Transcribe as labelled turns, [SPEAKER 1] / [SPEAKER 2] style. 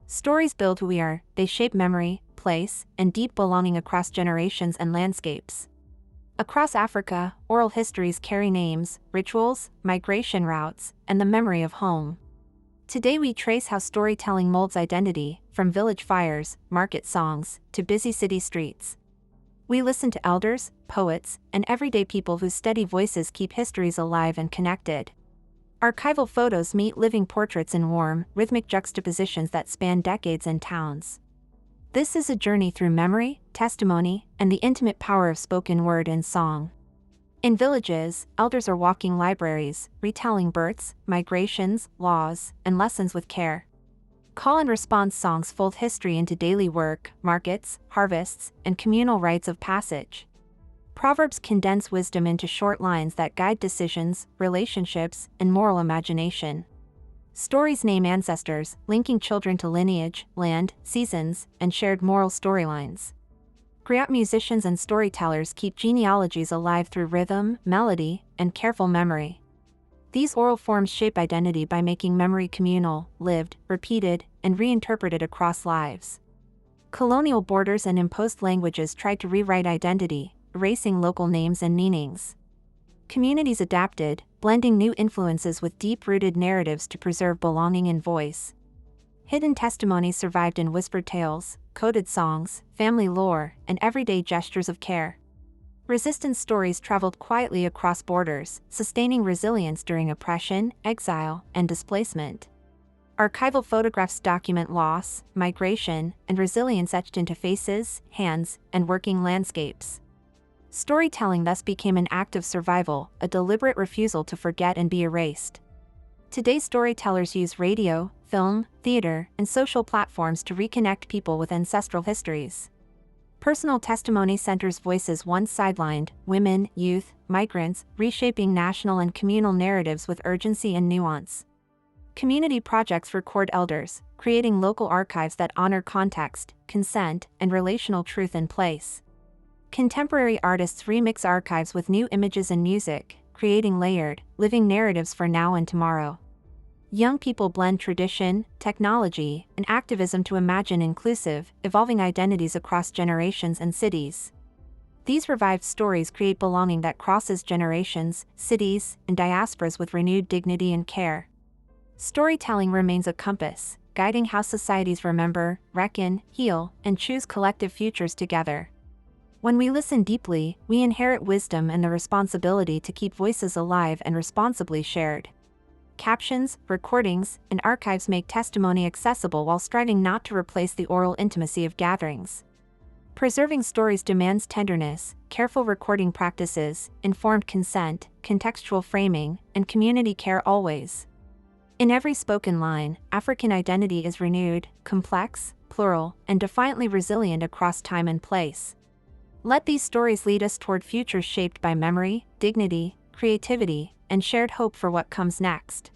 [SPEAKER 1] Stories build who we are, they shape memory, place, and deep belonging across generations and landscapes. Across Africa, oral histories carry names, rituals, migration routes, and the memory of home. Today we trace how storytelling molds identity, from village fires, market songs, to busy city streets. We listen to elders, poets, and everyday people whose steady voices keep histories alive and connected. Archival photos meet living portraits in warm, rhythmic juxtapositions that span decades and towns. This is a journey through memory, testimony, and the intimate power of spoken word and song. In villages, elders are walking libraries, retelling births, migrations, laws, and lessons with care. Call and response songs fold history into daily work, markets, harvests, and communal rites of passage. Proverbs condense wisdom into short lines that guide decisions, relationships, and moral imagination. Stories name ancestors, linking children to lineage, land, seasons, and shared moral storylines. Griot musicians and storytellers keep genealogies alive through rhythm, melody, and careful memory. These oral forms shape identity by making memory communal, lived, repeated, and reinterpreted across lives. Colonial borders and imposed languages tried to rewrite identity, erasing local names and meanings. Communities adapted, blending new influences with deep-rooted narratives to preserve belonging and voice. Hidden testimonies survived in whispered tales, coded songs, family lore, and everyday gestures of care. Resistance stories traveled quietly across borders, sustaining resilience during oppression, exile, and displacement. Archival photographs document loss, migration, and resilience etched into faces, hands, and working landscapes. Storytelling thus became an act of survival, a deliberate refusal to forget and be erased. Today's storytellers use radio, film, theater, and social platforms to reconnect people with ancestral histories. Personal testimony centers voices once sidelined, women, youth, migrants, reshaping national and communal narratives with urgency and nuance. Community projects record elders, creating local archives that honor context, consent, and relational truth in place. Contemporary artists remix archives with new images and music, creating layered, living narratives for now and tomorrow. Young people blend tradition, technology, and activism to imagine inclusive, evolving identities across generations and cities. These revived stories create belonging that crosses generations, cities, and diasporas with renewed dignity and care. Storytelling remains a compass, guiding how societies remember, reckon, heal, and choose collective futures together. When we listen deeply, we inherit wisdom and the responsibility to keep voices alive and responsibly shared. Captions, recordings, and archives make testimony accessible while striving not to replace the oral intimacy of gatherings. Preserving stories demands tenderness, careful recording practices, informed consent, contextual framing, and community care always. In every spoken line, African identity is renewed, complex, plural, and defiantly resilient across time and place. Let these stories lead us toward futures shaped by memory, dignity, creativity, and shared hope for what comes next.